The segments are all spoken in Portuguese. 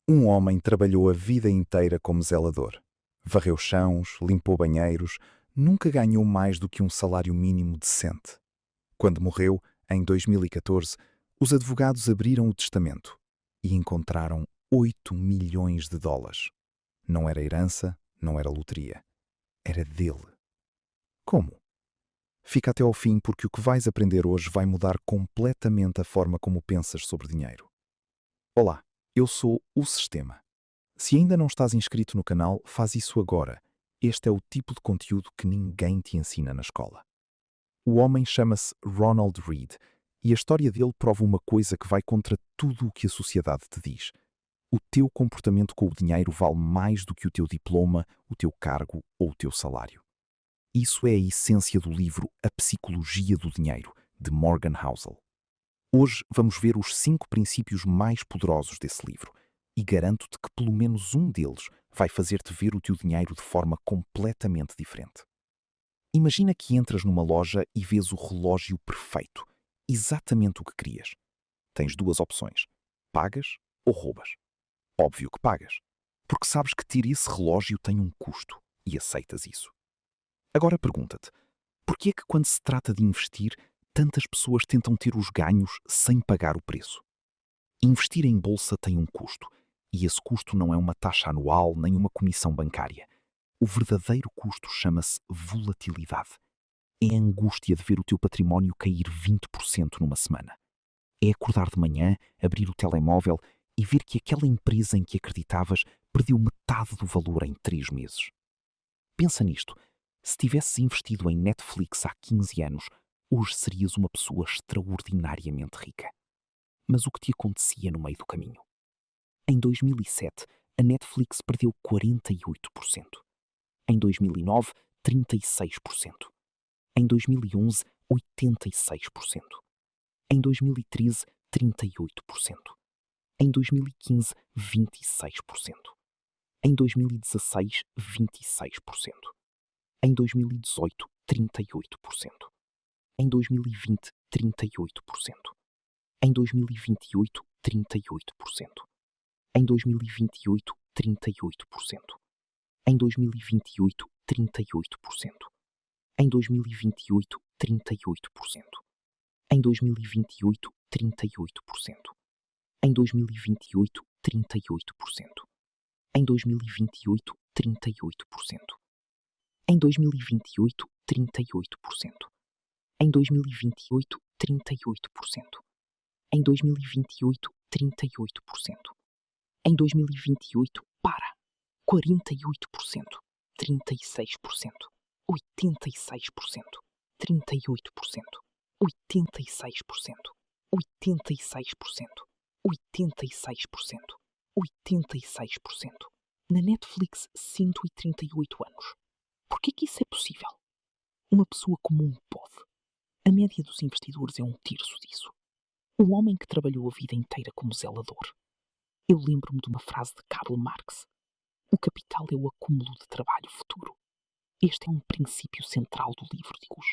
Um homem trabalhou a vida inteira como zelador. Varreu chãos, limpou banheiros, nunca ganhou mais do que um salário mínimo decente. Quando morreu, em 2014, os advogados abriram o testamento e encontraram 8 milhões de dólares. Não era herança, não era loteria. Era dele. Como? Fica até ao fim porque o que vais aprender hoje vai mudar completamente a forma como pensas sobre dinheiro. Olá, eu sou o Sistema. Se ainda não estás inscrito no canal, faz isso agora. Este é o tipo de conteúdo que ninguém te ensina na escola. O homem chama-se Ronald Read e a história dele prova uma coisa que vai contra tudo o que a sociedade te diz. O teu comportamento com o dinheiro vale mais do que o teu diploma, o teu cargo ou o teu salário. Isso é a essência do livro A Psicologia do Dinheiro, de Morgan Housel. Hoje vamos ver os 5 princípios mais poderosos desse livro e garanto-te que pelo menos um deles vai fazer-te ver o teu dinheiro de forma completamente diferente. Imagina que entras numa loja e vês o relógio perfeito, exatamente o que querias. Tens duas opções: pagas ou roubas. Óbvio que pagas, porque sabes que ter esse relógio tem um custo e aceitas isso. Agora pergunta-te, porquê é que quando se trata de investir, tantas pessoas tentam ter os ganhos sem pagar o preço? Investir em bolsa tem um custo, e esse custo não é uma taxa anual nem uma comissão bancária. O verdadeiro custo chama-se volatilidade. É a angústia de ver o teu património cair 20% numa semana. É acordar de manhã, abrir o telemóvel e ver que aquela empresa em que acreditavas perdeu metade do valor em 3 meses. Pensa nisto. Se tivesses investido em Netflix há 15 anos, hoje serias uma pessoa extraordinariamente rica. Mas o que te acontecia no meio do caminho? Em 2007, a Netflix perdeu 48%. Em 2009, 36%. Em 2011, 86%. Em 2013, 38%. Em 2015, 26%. Em 2016, 26%. Em 2018, 38%. Em 2020, 38%. Em 2028, 38%. Em 2028, 38%. Em 2028, 38%. Em 2028, 38%. Em 2028, 38%. Em 2028, 38%. Em 2028, 38%. Em 2028, 38%. Em 2028, 38%. Em 2028, 38%. Em 2028, para, 48%, 36%, 86%, 38%, 86%, 86%, 86%, 86%. Na Netflix, 138 anos. Por que isso é possível? Uma pessoa comum pode. A média dos investidores é um terço disso. O homem que trabalhou a vida inteira como zelador. Eu lembro-me de uma frase de Karl Marx. O capital é o acúmulo de trabalho futuro. Este é um princípio central do livro, digo-vos.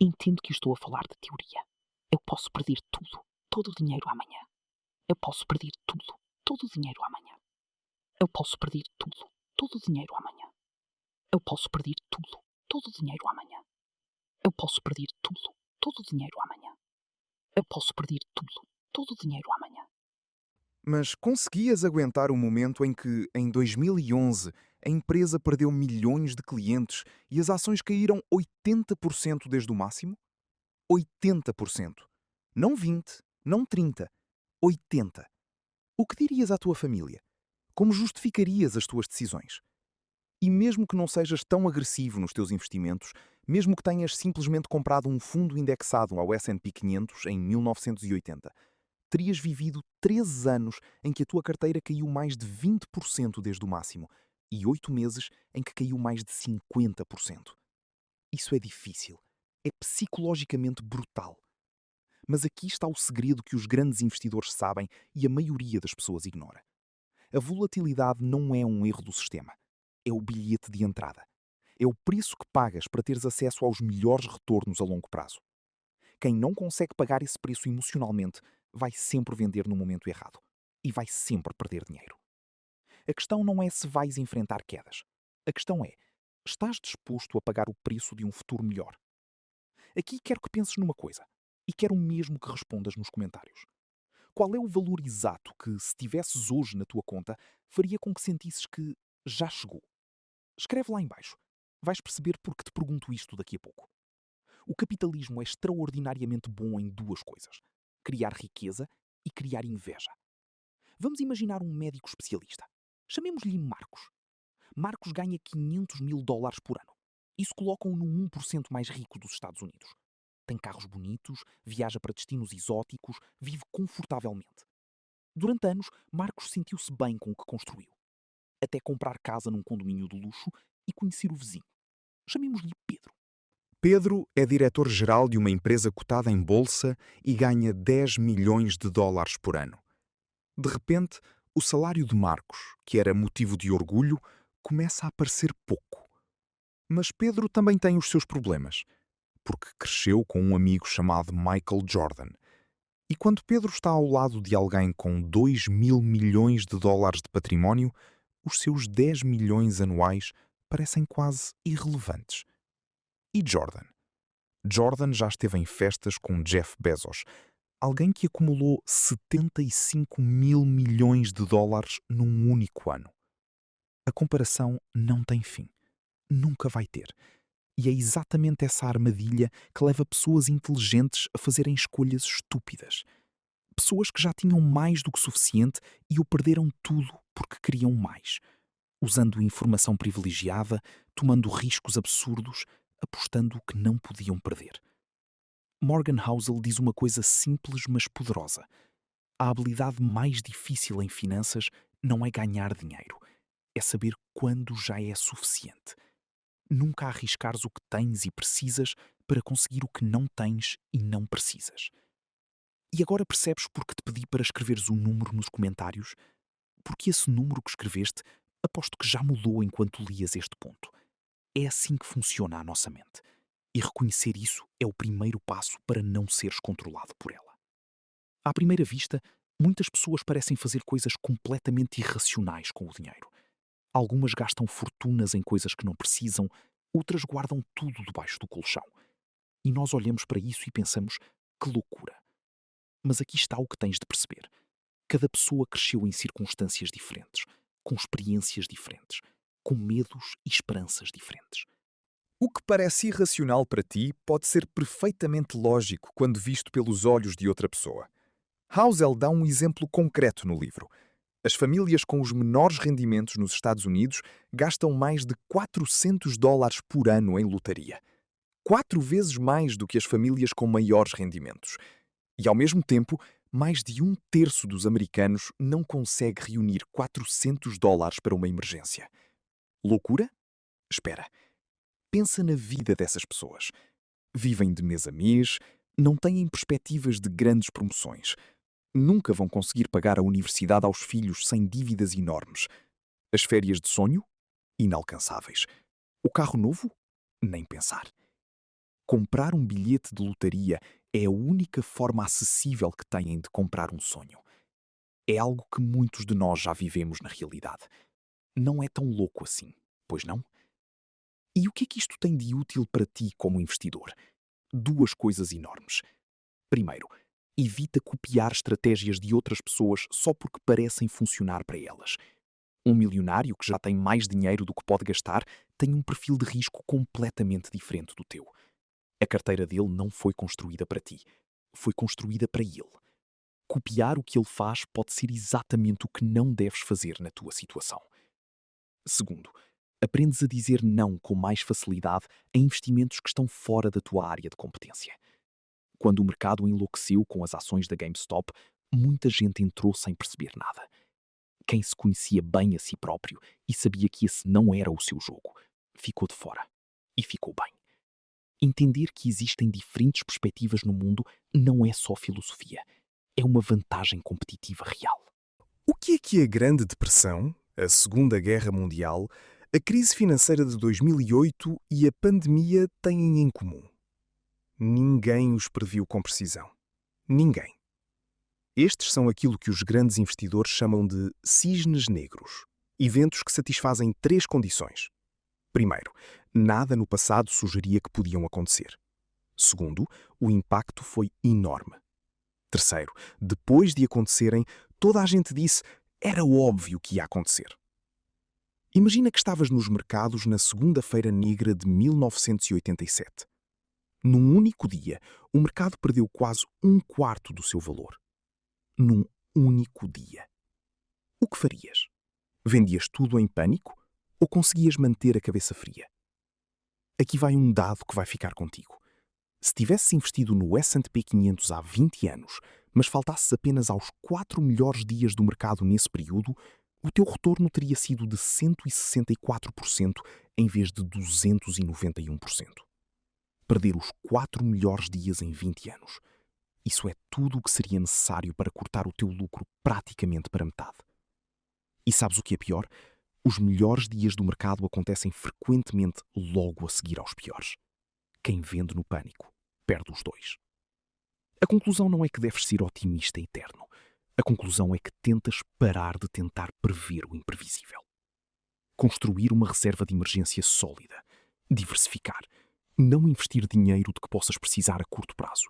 Entendo que estou a falar de teoria. Eu posso perder tudo, todo o dinheiro amanhã. Eu posso perder tudo, todo o dinheiro amanhã. Eu posso perder tudo, todo o dinheiro amanhã. Eu posso perder tudo, todo o dinheiro amanhã. Eu posso perder tudo, todo o dinheiro amanhã. Eu posso perder tudo, todo o dinheiro amanhã. Mas conseguias aguentar o momento em que, em 2011, a empresa perdeu milhões de clientes e as ações caíram 80% desde o máximo? 80%. Não 20, não 30, 80. O que dirias à tua família? Como justificarias as tuas decisões? E mesmo que não sejas tão agressivo nos teus investimentos, mesmo que tenhas simplesmente comprado um fundo indexado ao S&P 500 em 1980, terias vivido 13 anos em que a tua carteira caiu mais de 20% desde o máximo e 8 meses em que caiu mais de 50%. Isso é difícil. É psicologicamente brutal. Mas aqui está o segredo que os grandes investidores sabem e a maioria das pessoas ignora. A volatilidade não é um erro do sistema. É o bilhete de entrada. É o preço que pagas para teres acesso aos melhores retornos a longo prazo. Quem não consegue pagar esse preço emocionalmente vai sempre vender no momento errado e vai sempre perder dinheiro. A questão não é se vais enfrentar quedas. A questão é, estás disposto a pagar o preço de um futuro melhor? Aqui quero que penses numa coisa, e quero mesmo que respondas nos comentários. Qual é o valor exato que, se tivesses hoje na tua conta, faria com que sentisses que já chegou? Escreve lá em baixo. Vais perceber porque te pergunto isto daqui a pouco. O capitalismo é extraordinariamente bom em duas coisas: criar riqueza e criar inveja. Vamos imaginar um médico especialista. Chamemos-lhe Marcos. Marcos ganha 500 mil dólares por ano. Isso coloca-o no 1% mais rico dos Estados Unidos. Tem carros bonitos, viaja para destinos exóticos, vive confortavelmente. Durante anos, Marcos sentiu-se bem com o que construiu. Até comprar casa num condomínio de luxo e conhecer o vizinho. Chamemos-lhe Pedro. Pedro é diretor-geral de uma empresa cotada em bolsa e ganha 10 milhões de dólares por ano. De repente, o salário de Marcos, que era motivo de orgulho, começa a parecer pouco. Mas Pedro também tem os seus problemas, porque cresceu com um amigo chamado Michael Jordan. E quando Pedro está ao lado de alguém com 2 mil milhões de dólares de património, os seus 10 milhões anuais parecem quase irrelevantes. E Jordan? Jordan já esteve em festas com Jeff Bezos, alguém que acumulou 75 mil milhões de dólares num único ano. A comparação não tem fim. Nunca vai ter. E é exatamente essa armadilha que leva pessoas inteligentes a fazerem escolhas estúpidas. Pessoas que já tinham mais do que suficiente e o perderam tudo porque queriam mais. Usando informação privilegiada, tomando riscos absurdos, apostando o que não podiam perder. Morgan Housel diz uma coisa simples mas poderosa. A habilidade mais difícil em finanças não é ganhar dinheiro, é saber quando já é suficiente. Nunca arriscares o que tens e precisas para conseguir o que não tens e não precisas. E agora percebes porque te pedi para escreveres um número nos comentários? Porque esse número que escreveste, aposto que já mudou enquanto lias este ponto. É assim que funciona a nossa mente. E reconhecer isso é o primeiro passo para não seres controlado por ela. À primeira vista, muitas pessoas parecem fazer coisas completamente irracionais com o dinheiro. Algumas gastam fortunas em coisas que não precisam, outras guardam tudo debaixo do colchão. E nós olhamos para isso e pensamos, que loucura. Mas aqui está o que tens de perceber. Cada pessoa cresceu em circunstâncias diferentes, com experiências diferentes, com medos e esperanças diferentes. O que parece irracional para ti pode ser perfeitamente lógico quando visto pelos olhos de outra pessoa. Housel dá um exemplo concreto no livro. As famílias com os menores rendimentos nos Estados Unidos gastam mais de 400 dólares por ano em lotaria. 4 vezes mais do que as famílias com maiores rendimentos. E, ao mesmo tempo, mais de 1/3 dos americanos não consegue reunir 400 dólares para uma emergência. Loucura? Espera. Pensa na vida dessas pessoas. Vivem de mês a mês, não têm perspectivas de grandes promoções. Nunca vão conseguir pagar a universidade aos filhos sem dívidas enormes. As férias de sonho? Inalcançáveis. O carro novo? Nem pensar. Comprar um bilhete de lotaria é a única forma acessível que têm de comprar um sonho. É algo que muitos de nós já vivemos na realidade. Não é tão louco assim, pois não? E o que é que isto tem de útil para ti como investidor? Duas coisas enormes. Primeiro, evita copiar estratégias de outras pessoas só porque parecem funcionar para elas. Um milionário que já tem mais dinheiro do que pode gastar tem um perfil de risco completamente diferente do teu. A carteira dele não foi construída para ti. Foi construída para ele. Copiar o que ele faz pode ser exatamente o que não deves fazer na tua situação. Segundo, aprendes a dizer não com mais facilidade a investimentos que estão fora da tua área de competência. Quando o mercado enlouqueceu com as ações da GameStop, muita gente entrou sem perceber nada. Quem se conhecia bem a si próprio e sabia que esse não era o seu jogo, ficou de fora. E ficou bem. Entender que existem diferentes perspectivas no mundo não é só filosofia. É uma vantagem competitiva real. O que a Grande Depressão, a Segunda Guerra Mundial, a crise financeira de 2008 e a pandemia têm em comum? Ninguém os previu com precisão. Ninguém. Estes são aquilo que os grandes investidores chamam de cisnes negros. Eventos que satisfazem 3 condições. Primeiro, nada no passado sugeria que podiam acontecer. Segundo, o impacto foi enorme. Terceiro, depois de acontecerem, toda a gente disse era óbvio que ia acontecer. Imagina que estavas nos mercados na Segunda-feira Negra de 1987. Num único dia, o mercado perdeu quase 1/4 do seu valor. Num único dia. O que farias? Vendias tudo em pânico ou conseguias manter a cabeça fria? Aqui vai um dado que vai ficar contigo. Se tivesses investido no S&P 500 há 20 anos, mas faltasses apenas aos 4 melhores dias do mercado nesse período, o teu retorno teria sido de 164% em vez de 291%. Perder os 4 melhores dias em 20 anos. Isso é tudo o que seria necessário para cortar o teu lucro praticamente para metade. E sabes o que é pior? Os melhores dias do mercado acontecem frequentemente logo a seguir aos piores. Quem vende no pânico perde os dois. A conclusão não é que deves ser otimista eterno. A conclusão é que tentas parar de tentar prever o imprevisível. Construir uma reserva de emergência sólida. Diversificar. Não investir dinheiro de que possas precisar a curto prazo.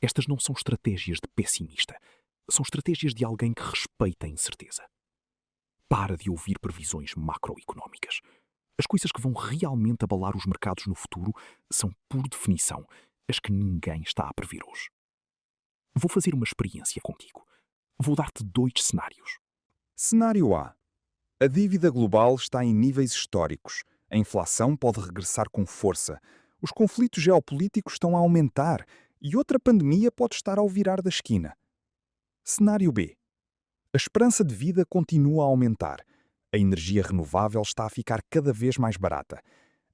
Estas não são estratégias de pessimista. São estratégias de alguém que respeita a incerteza. Para de ouvir previsões macroeconómicas. As coisas que vão realmente abalar os mercados no futuro são, por definição, as que ninguém está a prever hoje. Vou fazer uma experiência contigo. Vou dar-te 2 cenários. Cenário A. A dívida global está em níveis históricos. A inflação pode regressar com força. Os conflitos geopolíticos estão a aumentar e outra pandemia pode estar ao virar da esquina. Cenário B. A esperança de vida continua a aumentar. A energia renovável está a ficar cada vez mais barata.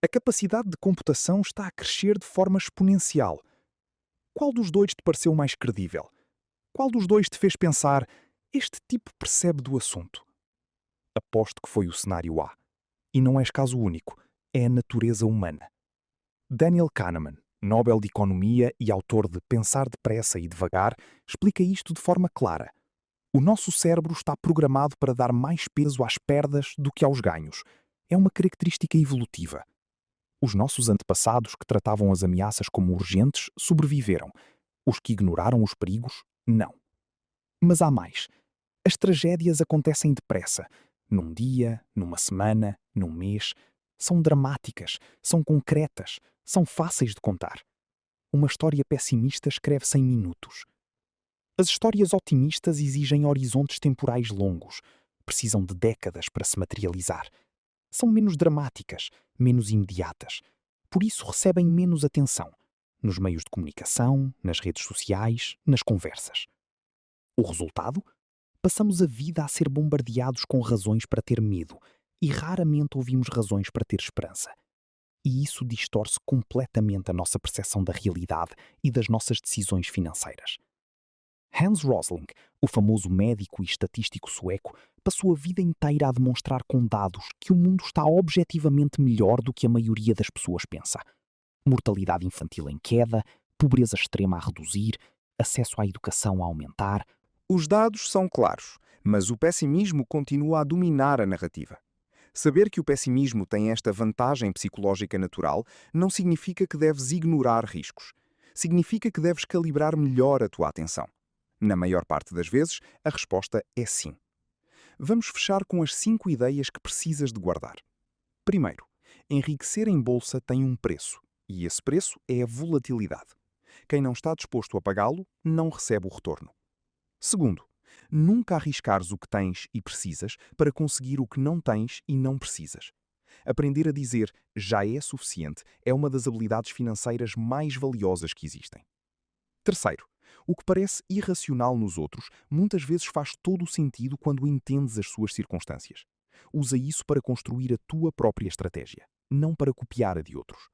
A capacidade de computação está a crescer de forma exponencial. Qual dos dois te pareceu mais credível? Qual dos dois te fez pensar, este tipo percebe do assunto? Aposto que foi o cenário A. E não és caso único, é a natureza humana. Daniel Kahneman, Nobel de Economia e autor de Pensar Depressa e Devagar, explica isto de forma clara. O nosso cérebro está programado para dar mais peso às perdas do que aos ganhos. É uma característica evolutiva. Os nossos antepassados que tratavam as ameaças como urgentes sobreviveram. Os que ignoraram os perigos, não. Mas há mais. As tragédias acontecem depressa. Num dia, numa semana, num mês. São dramáticas, são concretas, são fáceis de contar. Uma história pessimista escreve-se em minutos. As histórias otimistas exigem horizontes temporais longos. Precisam de décadas para se materializar. São menos dramáticas, menos imediatas. Por isso recebem menos atenção. Nos meios de comunicação, nas redes sociais, nas conversas. O resultado? Passamos a vida a ser bombardeados com razões para ter medo e raramente ouvimos razões para ter esperança. E isso distorce completamente a nossa percepção da realidade e das nossas decisões financeiras. Hans Rosling, o famoso médico e estatístico sueco, passou a vida inteira a demonstrar com dados que o mundo está objetivamente melhor do que a maioria das pessoas pensa. Mortalidade infantil em queda, pobreza extrema a reduzir, acesso à educação a aumentar. Os dados são claros, mas o pessimismo continua a dominar a narrativa. Saber que o pessimismo tem esta vantagem psicológica natural não significa que deves ignorar riscos. Significa que deves calibrar melhor a tua atenção. Na maior parte das vezes, a resposta é sim. Vamos fechar com as 5 ideias que precisas de guardar. Primeiro, enriquecer em bolsa tem um preço, e esse preço é a volatilidade. Quem não está disposto a pagá-lo, não recebe o retorno. Segundo, nunca arriscares o que tens e precisas para conseguir o que não tens e não precisas. Aprender a dizer já é suficiente é uma das habilidades financeiras mais valiosas que existem. Terceiro, o que parece irracional nos outros muitas vezes faz todo o sentido quando entendes as suas circunstâncias. Usa isso para construir a tua própria estratégia, não para copiar a de outros.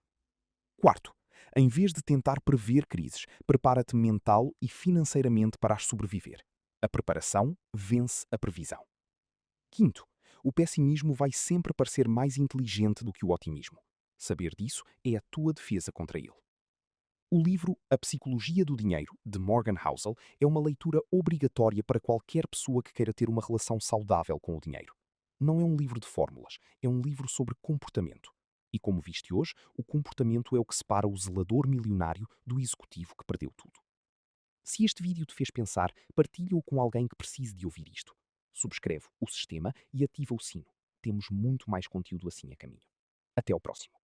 Quarto, em vez de tentar prever crises, prepara-te mental e financeiramente para as sobreviver. A preparação vence a previsão. Quinto, o pessimismo vai sempre parecer mais inteligente do que o otimismo. Saber disso é a tua defesa contra ele. O livro A Psicologia do Dinheiro, de Morgan Housel, é uma leitura obrigatória para qualquer pessoa que queira ter uma relação saudável com o dinheiro. Não é um livro de fórmulas, é um livro sobre comportamento. E como viste hoje, o comportamento é o que separa o zelador milionário do executivo que perdeu tudo. Se este vídeo te fez pensar, partilha-o com alguém que precise de ouvir isto. Subscreve o sistema e ativa o sino. Temos muito mais conteúdo assim a caminho. Até ao próximo.